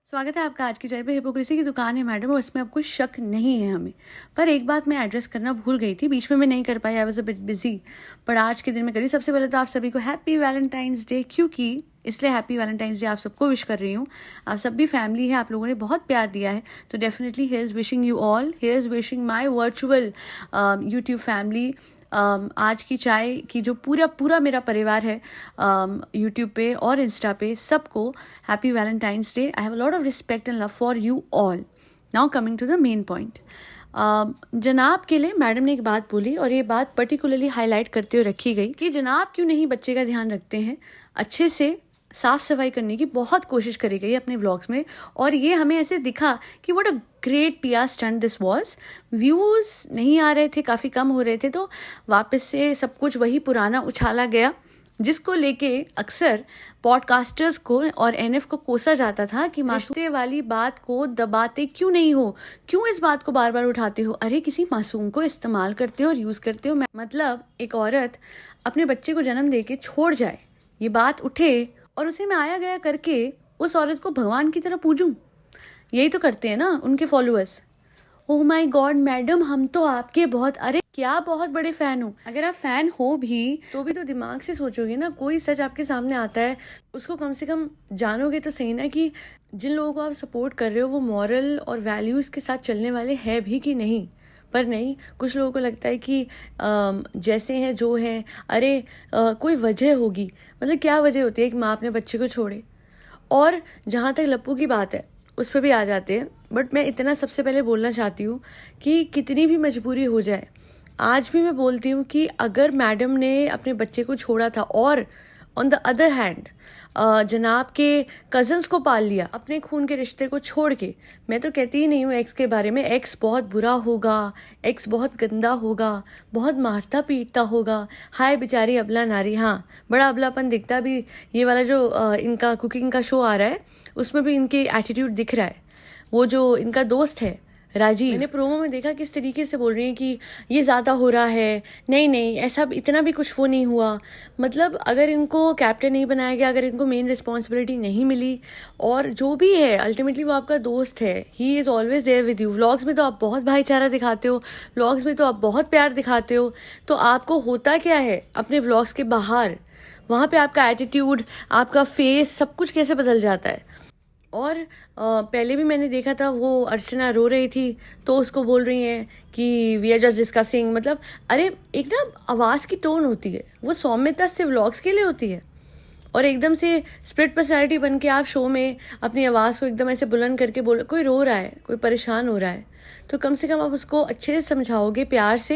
स्वागत है आपका आज की चाय पे। हिपोक्रेसी की दुकान है मैडम, और इसमें अब कोई शक नहीं है हमें। पर एक बात मैं एड्रेस करना भूल गई थी, बीच में मैं नहीं कर पाई, I was a bit busy, पर आज के दिन में करी। सबसे पहले तो आप सभी को हैप्पी वैलेंटाइंस डे, क्योंकि इसलिए हैप्पी वैलेंटाइंस डे आप सबको विश कर रही हूँ। आप सब भी फैमिली है, आप लोगों ने बहुत प्यार दिया है, तो definitely here is wishing you all, here is wishing my virtual YouTube family. आज की चाय की जो पूरा पूरा मेरा परिवार है यूट्यूब पे और इंस्टा पे, सबको happy valentine's day. I have a lot of respect and love for you all. Now coming to the main point, जनाब के लिए मैडम ने एक बात बोली, और ये बात पर्टिकुलरली हाईलाइट करते हुए रखी गई कि जनाब क्यों नहीं बच्चे का ध्यान रखते हैं, अच्छे से साफ सफाई करने की बहुत कोशिश करी गई अपने व्लॉग्स में। और ये हमें ऐसे दिखा कि what a great PR stunt this was. Views नहीं आ रहे थे, काफ़ी कम हो रहे थे, तो वापस से सब कुछ वही पुराना उछाला गया, जिसको लेके अक्सर पॉडकास्टर्स को और एनएफ को कोसा जाता था कि रिश्ते वाली बात को दबाते क्यों नहीं हो, क्यों इस बात को बार बार उठाते हो, अरे किसी मासूम को इस्तेमाल करते हो और यूज़ करते हो। मतलब एक औरत अपने बच्चे को जन्म दे के छोड़ जाए, ये बात उठे और उसे मैं आया गया करके उस औरत को भगवान की तरह पूजूं। यही तो करते हैं ना उनके followers. Oh my God madam, हम तो आपके बहुत, अरे क्या बहुत बड़े फैन हो। अगर आप फैन हो भी तो दिमाग से सोचोगे ना। कोई सच आपके सामने आता है, उसको कम से कम जानोगे तो सही ना कि जिन लोगों को आप सपोर्ट कर रहे हो वो मॉरल और वैल्यूज़ के साथ चलने वाले हैं भी कि नहीं। पर नहीं, कुछ लोगों को लगता है कि जैसे हैं जो हैं, अरे कोई वजह होगी। मतलब क्या वजह होती है कि माँ अपने बच्चे को छोड़े। और जहाँ तक लप्पू की बात है उस पर भी आ जाते हैं, बट मैं इतना सबसे पहले बोलना चाहती हूँ कि कितनी भी मजबूरी हो जाए, आज भी मैं बोलती हूँ कि अगर मैडम ने अपने बच्चे को छोड़ा था और ऑन द अदर हैंड जनाब के कज़न्स को पाल लिया अपने खून के रिश्ते को छोड़ के, मैं तो कहती ही नहीं हूँ एक्स के बारे में। एक्स बहुत बुरा होगा, एक्स बहुत गंदा होगा, बहुत मारता पीटता होगा, हाय बेचारी अबला नारी। हाँ, बड़ा अबलापन दिखता भी। ये वाला जो इनका कुकिंग का शो आ रहा है उसमें भी इनके एटीट्यूड दिख रहा है। वो जो इनका दोस्त है राजीव, मैंने प्रोमो में देखा किस तरीके से बोल रही हैं कि ये ज़्यादा हो रहा है, नहीं नहीं ऐसा इतना भी कुछ वो नहीं हुआ। मतलब अगर इनको कैप्टन नहीं बनाया गया, अगर इनको मेन रिस्पॉन्सिबिलिटी नहीं मिली, और जो भी है अल्टीमेटली वो आपका दोस्त है, he is always there with you. Vlogs में तो आप बहुत भाईचारा दिखाते हो, व्लॉग्स में तो आप बहुत प्यार दिखाते हो, तो आपको होता क्या है अपने व्लॉग्स के बाहर, वहाँ पे आपका एटीट्यूड, आपका फेस, सब कुछ कैसे बदल जाता है। और पहले भी मैंने देखा था वो अर्चना रो रही थी तो उसको बोल रही हैं कि वी आर जस्ट डिस्कसिंग। मतलब अरे एक ना आवाज़ की टोन होती है, वो सौम्यता से व्लॉग्स के लिए होती है, और एकदम से स्प्लिट पर्सनैलिटी बन के आप शो में अपनी आवाज़ को एकदम ऐसे बुलंद करके बोल, कोई रो रहा है, कोई परेशान हो रहा है, तो कम से कम आप उसको अच्छे से समझाओगे प्यार से,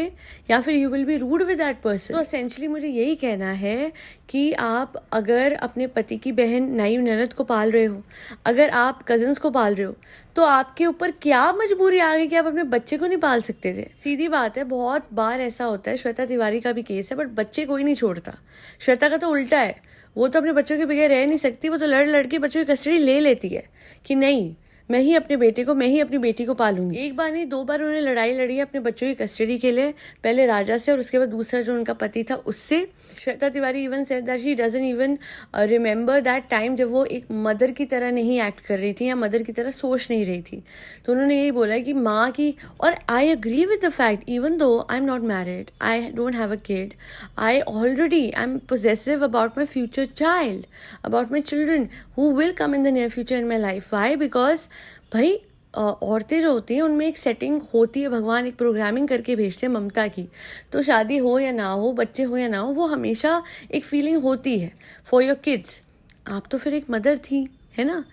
या फिर you will be rude with that person. तो एसेंशली मुझे यही कहना है कि आप अगर अपने पति की बहन नई ननद को पाल रहे हो, अगर आप कजन्स को पाल रहे हो, तो आपके ऊपर क्या मजबूरी आ गई कि आप अपने बच्चे को नहीं पाल सकते थे। सीधी बात है, बहुत बार ऐसा होता है, श्वेता तिवारी का भी केस है, बट बच्चे कोई नहीं छोड़ता। श्वेता का तो उल्टा है, वो तो अपने बच्चों के बगैर रह नहीं सकती, वो तो लड़ लड़ के बच्चों की कस्टडी ले लेती है कि नहीं मैं ही अपने बेटे को, मैं ही अपनी बेटी को पालूंगी। एक बार नहीं, 2 बार उन्होंने लड़ाई लड़ी है अपने बच्चों की कस्टडी के लिए, पहले राजा से और उसके बाद दूसरा जो उनका पति था उससे। Shweta Tiwari even said that she doesn't even remember that time जब वो एक मदर की तरह नहीं एक्ट कर रही थी या मदर की तरह सोच नहीं रही थी। तो उन्होंने यही बोला कि माँ की, और I agree with the fact, even though I am not married, I don't have a kid, I already I am possessive about my future child, about my children who will come in the near future in my life. Why? Because भाई औरतें जो होती हैं उनमें एक setting होती है, भगवान एक प्रोग्रामिंग करके भेजते हैं ममता की। तो शादी हो या ना हो, बच्चे हो या ना हो, वो हमेशा एक फीलिंग होती है फॉर योर किड्स। आप तो फिर एक मदर थी, है ना।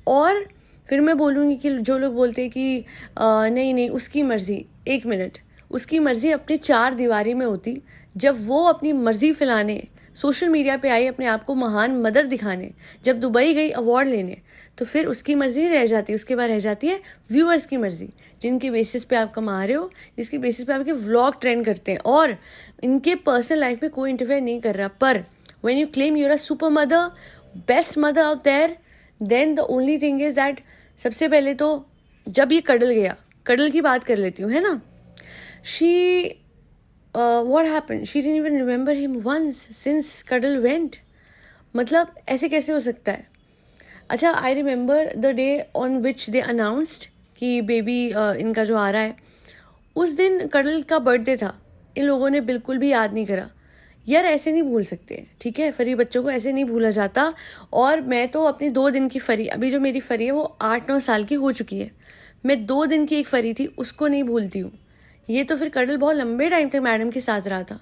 और फिर मैं बोलूँगी कि जो लोग बोलते हैं कि नहीं नहीं उसकी मर्ज़ी, 1 मिनट, उसकी मर्ज़ी अपने 4 दीवारी में होती जब वो अपनी मर्ज़ी फैलाने सोशल मीडिया पे आई, अपने आप को महान मदर दिखाने, जब दुबई गई अवार्ड लेने, तो फिर उसकी मर्ज़ी नहीं रह जाती, उसके बाद रह जाती है व्यूअर्स की मर्ज़ी, जिनके बेसिस पे आप कमा रहे हो, जिसके बेसिस पे आपके व्लॉग ट्रेंड करते हैं, और इनके पर्सनल लाइफ में कोई इंटरफेयर नहीं कर रहा। पर when you claim you're a super mother, best mother out there, then the only thing is that, सबसे पहले तो जब ये कडल गया, कडल की बात कर लेती हूँ, है ना, she what happened? She didn't even remember him once since Cuddle went. मतलब ऐसे कैसे हो सकता है? अच्छा, I remember the day on which they announced कि बेबी इनका जो आ रहा है, उस दिन कर्नल का बर्थडे था। इन लोगों ने बिल्कुल भी याद नहीं करा। यार ऐसे नहीं भूल सकते, ठीक है, फरी बच्चों को ऐसे नहीं भूला जाता। और मैं तो अपनी 2 दिन की फरी, अभी जो मेरी फरी है वो 8-9 साल की हो चुकी है, मैं 2 दिन की एक फरी थी, उसको नहीं भूलती हूँ। ये तो फिर कर्नल बहुत लंबे टाइम तक मैडम के साथ रहा था।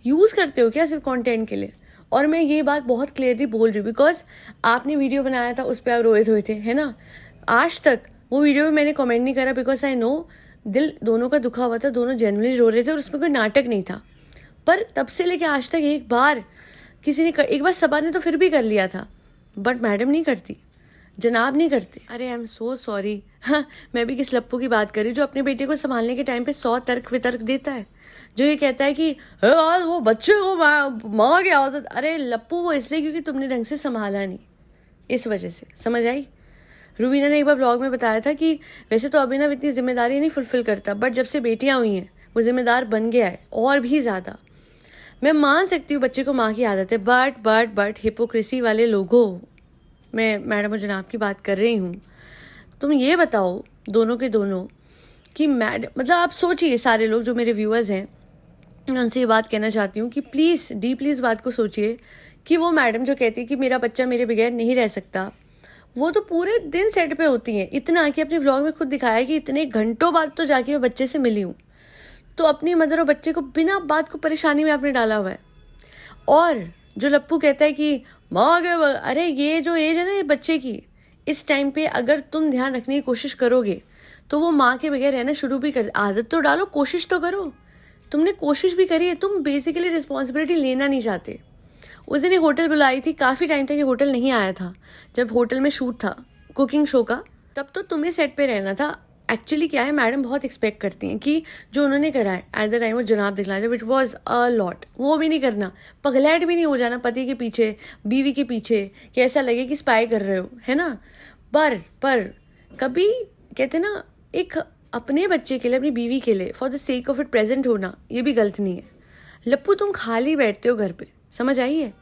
यूज़ करते हो क्या सिर्फ कंटेंट के लिए? और मैं ये बात बहुत क्लियरली बोल रही हूँ बिकॉज आपने वीडियो बनाया था, उस पर आप रोए धोए थे, है ना। आज तक वो वीडियो में मैंने कमेंट नहीं करा बिकॉज आई नो दिल दोनों का दुखा हुआ था, दोनों जेन्युइनली रो रहे थे और उसमें कोई नाटक नहीं था। पर तब से लेके आज तक एक बार किसी ने एक बार सबा ने तो फिर भी कर लिया था, बट मैडम नहीं करती, जनाब नहीं करते। अरे आई एम सो सॉरी। हाँ, मैं भी किस लप्पू की बात करी जो अपने बेटे को संभालने के टाइम पे 100 तर्क वितर्क देता है, जो ये कहता है कि यार वो बच्चे को माँ की आदत। अरे लप्पू वो इसलिए क्योंकि तुमने ढंग से संभाला नहीं, इस वजह से, समझ आई। रूबीना ने एक बार व्लॉग में बताया था कि वैसे तो अभिनव इतनी जिम्मेदारी नहीं फुलफिल करता, बट जब से बेटियां हुई हैं वो जिम्मेदार बन गया है और भी ज़्यादा। मैं मान सकती हूँ बच्चे को माँ की आदत है, बट हिपोक्रेसी वाले लोगों, मैं मैडम और जनाब की बात कर रही हूँ, तुम ये बताओ दोनों के दोनों कि मतलब आप सोचिए, सारे लोग जो मेरे व्यूअर्स हैं, मैं उनसे ये बात कहना चाहती हूँ कि प्लीज़ डीपली इस बात को सोचिए कि वो मैडम जो कहती है कि मेरा बच्चा मेरे बगैर नहीं रह सकता, वो तो पूरे दिन सेट पे होती हैं। इतना कि अपने व्लॉग में खुद दिखाया कि इतने घंटों बाद तो जाके मैं बच्चे से मिली हूँ। तो अपनी मदर और बच्चे को बिना बात को परेशानी में आपने डाला हुआ है। और जो लप्पू कहता है कि माँ के अरे ये जो एज है ना ये बच्चे की, इस टाइम पे अगर तुम ध्यान रखने की कोशिश करोगे तो वो माँ के बगैर रहना शुरू भी कर, आदत तो डालो, कोशिश तो करो। तुमने कोशिश भी करी है, तुम बेसिकली रिस्पॉन्सिबिलिटी लेना नहीं चाहते। उस दिन एक होटल बुलाई थी, काफ़ी टाइम तक ये होटल नहीं आया था, जब होटल में शूट था कुकिंग शो का, तब तो तुम्हें सेट पे रहना था। एक्चुअली क्या है, मैडम बहुत एक्सपेक्ट करती हैं कि जो उन्होंने करा है एट द टाइम वो जनाब दिखलाना, विच वॉज अ लॉट, वो भी नहीं करना, पगलैट भी नहीं हो जाना पति के पीछे, बीवी के पीछे, कि ऐसा लगे कि स्पाई कर रहे हो, है ना। पर कभी कहते ना, एक अपने बच्चे के लिए, अपनी बीवी के लिए, for the sake of it present होना, ये भी गलत नहीं है। लप्पू तुम खाली बैठते हो घर पे, समझ आई है?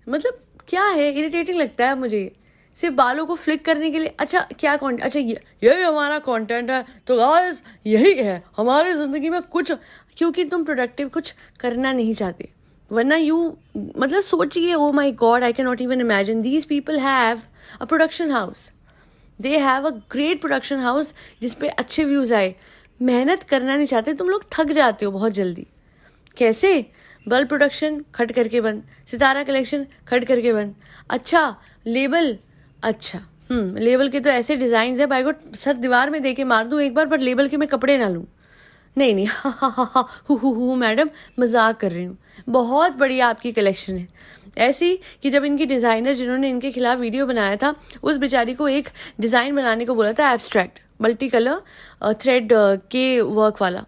मतलब क्या है, इरिटेटिंग लगता है मुझे, सिर्फ बालों को फ्लिक करने के लिए। अच्छा क्या कंटेंट, अच्छा ये हमारा कंटेंट है, तो गाइस यही है हमारी ज़िंदगी में कुछ, क्योंकि तुम प्रोडक्टिव कुछ करना नहीं चाहते, वरना मतलब सोचिए, oh my god, I can not even imagine these people have a production house, they have a great production house जिसपे अच्छे व्यूज़ आए। मेहनत करना नहीं चाहते, तुम लोग थक जाते हो बहुत जल्दी। कैसे? बल्ब प्रोडक्शन खट करके बंद, सितारा कलेक्शन खट करके बंद, अच्छा लेबल, अच्छा लेबल के तो ऐसे डिज़ाइन है भाई को सर दीवार में दे के मार दूँ एक बार, पर लेबल के मैं कपड़े ना लूँ। नहीं हा हु मैडम, मजाक कर रही हूँ। बहुत बढ़िया आपकी कलेक्शन है, ऐसी कि जब इनकी डिज़ाइनर जिन्होंने इनके खिलाफ वीडियो बनाया था, उस बेचारी को एक डिज़ाइन बनाने को बोला था, एब्स्ट्रैक्ट मल्टी कलर थ्रेड के वर्क वाला,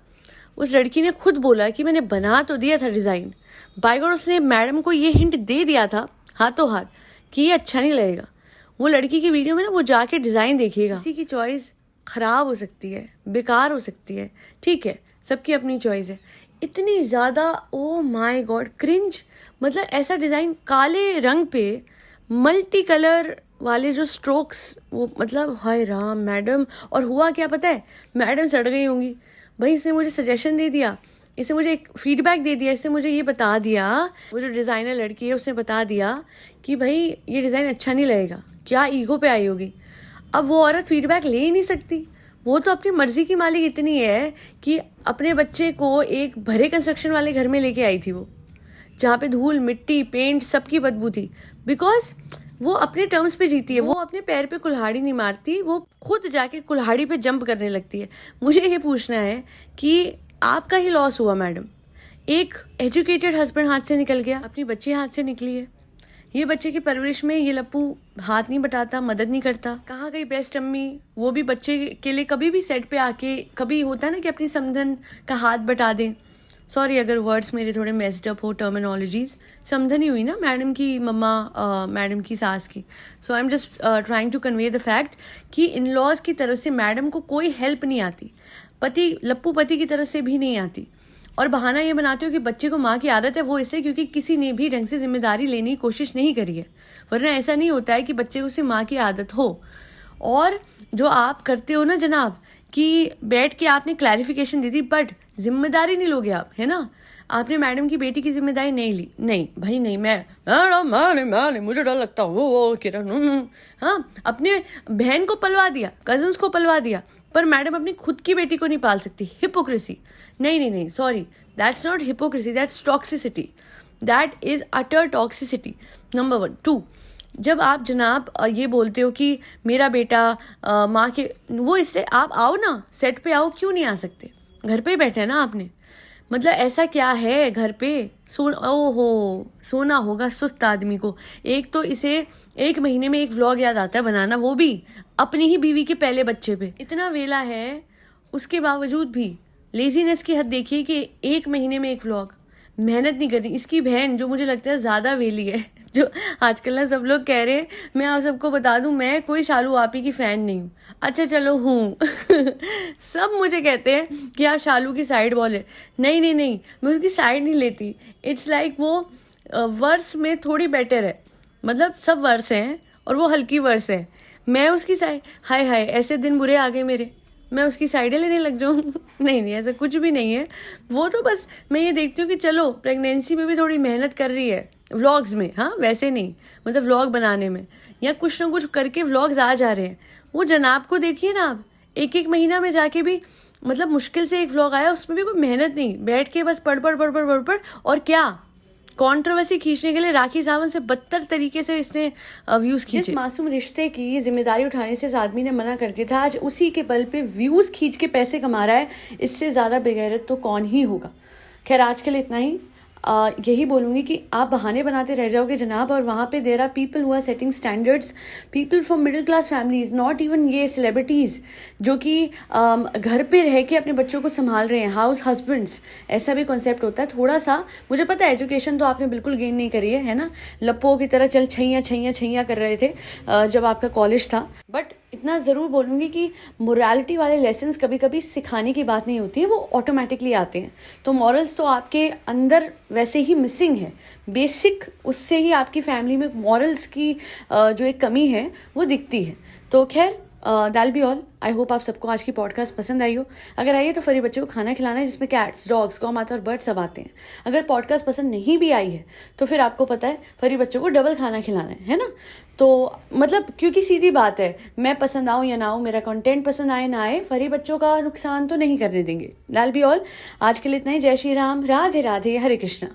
उस लड़की ने खुद बोला कि मैंने बना तो दिया था डिज़ाइन, बाय गॉड उसने मैडम को ये हिंट दे दिया था हाथों हाथ कि ये अच्छा नहीं लगेगा। वो लड़की की वीडियो में ना वो जाके डिज़ाइन देखिएगा। किसी की चॉइस ख़राब हो सकती है, बेकार हो सकती है, ठीक है, सबकी अपनी चॉइस है। इतनी ज़्यादा ओ माय गॉड क्रिंज, मतलब ऐसा डिज़ाइन काले रंग पे मल्टी कलर वाले जो स्ट्रोक्स, वो मतलब हाय राम मैडम। और हुआ क्या पता है, मैडम सड़ गई होंगी भाई, इसने मुझे सजेशन दे दिया, इसने मुझे एक फीडबैक दे दिया, इसने मुझे ये बता दिया, वो जो डिज़ाइनर लड़की है उसने बता दिया कि भाई ये डिज़ाइन अच्छा नहीं लगेगा, क्या ईगो पे आई होगी। अब वो औरत फीडबैक ले ही नहीं सकती, वो तो अपनी मर्जी की मालिक इतनी है कि अपने बच्चे को एक भरे कंस्ट्रक्शन वाले घर में लेके आई थी वो, जहाँ पे धूल मिट्टी पेंट सबकी बदबू थी, बिकॉज वो अपने टर्म्स पे जीती है, वो अपने पैर पे कुल्हाड़ी नहीं मारती, वो खुद जाके कुल्हाड़ी पे जंप करने लगती है। मुझे ये पूछना है कि आपका ही लॉस हुआ मैडम, एक एजुकेटेड हस्बैंड हाथ से निकल गया, अपनी बच्ची हाथ से निकली है, ये बच्चे की परवरिश में ये लप्पू हाथ नहीं बटाता, मदद नहीं करता। कहाँ गई बेस्ट अम्मी, वो भी बच्चे के लिए कभी भी सेट पे आके, कभी होता है ना कि अपनी समधन का हाथ बटा दें, सॉरी अगर वर्ड्स मेरे थोड़े मेस्ड अप हो, टर्मिनोलॉजीज, समझन ही हुई ना मैडम की मम्मा, मैडम की सास की। So I am just trying to convey the fact कि इन लॉज की तरफ से मैडम को कोई हेल्प नहीं आती, पति लप्पू पति की तरफ से भी नहीं आती, और बहाना ये बनाते हो कि बच्चे को माँ की आदत है, वो इसलिए क्योंकि किसी ने भी ढंग से जिम्मेदारी लेने की कोशिश नहीं करी है, वरना ऐसा नहीं होता है कि बच्चे को सिर्फ माँ की आदत हो। और जो आप करते हो ना जनाब, कि बैठ के आपने क्लैरिफिकेशन दी थी बट जिम्मेदारी नहीं लोगे आप, है ना। आपने मैडम की बेटी की जिम्मेदारी नहीं ली, नहीं भाई नहीं, मैं मुझे डर लगता वो किरण, हाँ, अपने बहन को पलवा दिया, कजन्स को पलवा दिया, पर मैडम अपनी खुद की बेटी को नहीं पाल सकती। हिपोक्रेसी, नहीं नहीं नहीं, sorry, that's not hypocrisy, that's toxicity, that is utter toxicity, number 1। 2, जब आप जनाब ये बोलते हो कि मेरा बेटा माँ के, वो इसलिए आप आओ ना, सेट पे आओ, क्यों नहीं आ सकते? घर पे ही बैठे हैं ना आपने, मतलब ऐसा क्या है घर पे? ओहो, सोना होगा सुस्त आदमी को। एक तो इसे 1 महीने में एक व्लॉग याद आता है बनाना, वो भी अपनी ही बीवी के पहले बच्चे पे। इतना वेला है, उसके बावजूद भी लेजीनेस की हद देखिए कि 1 महीने में एक व्लॉग, मेहनत नहीं करनी। इसकी बहन जो मुझे लगता है ज़्यादा वेली है, जो आजकल ना सब लोग कह रहे हैं, मैं आप सबको बता दूं, मैं कोई शालू आपी की फ़ैन नहीं हूँ। अच्छा चलो हूँ सब मुझे कहते हैं कि आप शालू की साइड बॉल है। नहीं नहीं नहीं, मैं उसकी साइड नहीं लेती। इट्स लाइक वो वर्स में थोड़ी बेटर है, मतलब सब वर्स हैं और वो हल्की वर्स है, मैं उसकी साइड, हाय हाय ऐसे दिन बुरे आ गए मेरे, मैं उसकी साइडें लेने लग जाऊँ नहीं नहीं, ऐसा कुछ भी नहीं है। वो तो बस मैं ये देखती हूँ कि चलो प्रेगनेंसी में भी थोड़ी मेहनत कर रही है व्लॉग्स में, हाँ वैसे नहीं, मतलब व्लॉग बनाने में या कुछ ना कुछ करके व्लॉग्स आ जा रहे हैं। वो जनाब को देखिए ना आप, 1-1 महीना में जाके भी, मतलब मुश्किल से एक व्लॉग आया, उसमें भी कोई मेहनत नहीं, बैठ के बस पढ़ और क्या कंट्रोवर्सी खींचने के लिए राखी सावंत से बदतर तरीके से इसने व्यूज खींचे। इस मासूम रिश्ते की जिम्मेदारी उठाने से इस आदमी ने मना कर दिया था, आज उसी के बल पे व्यूज खींच के पैसे कमा रहा है। इससे ज़्यादा बेगैरत तो कौन ही होगा। खैर आज के लिए इतना ही। यही बोलूँगी कि आप बहाने बनाते रह जाओगे जनाब, और वहाँ पे there are people who are setting standards, people from middle class families, not even ये सेलिब्रिटीज़ जो कि घर पे रह के अपने बच्चों को संभाल रहे हैं, हाउस हस्बैंड्स, ऐसा भी कॉन्सेप्ट होता है। थोड़ा सा मुझे पता है एजुकेशन तो आपने बिल्कुल गेन नहीं करी है ना, लप्पो की तरह चल छैया कर रहे थे जब आपका कॉलेज था। बट इतना ज़रूर बोलूँगी कि मोरालिटी वाले लेसन्स कभी कभी सिखाने की बात नहीं होती है, वो ऑटोमेटिकली आते हैं। तो मॉरल्स तो आपके अंदर वैसे ही मिसिंग है, बेसिक उससे ही आपकी फैमिली में मॉरल्स की जो एक कमी है वो दिखती है। तो खैर दैल बी ऑल। आई होप आप सबको आज की पॉडकास्ट पसंद आई हो। अगर आई है तो फरी बच्चों को खाना खिलाना है, जिसमें कैट्स, डॉग्स, गौ माता और बर्ड सब आते हैं। अगर पॉडकास्ट पसंद नहीं भी आई है तो फिर आपको पता है फरी बच्चों को डबल खाना खिलाना है ना। तो मतलब क्योंकि सीधी बात है, मैं पसंद आऊँ या ना आऊँ, मेरा कंटेंट पसंद आए ना आए, फरी बच्चों का नुकसान तो नहीं करने देंगे। दैल बी ऑल। आज के लिए इतना ही। जय श्री राम, राधे राधे, हरे कृष्णा।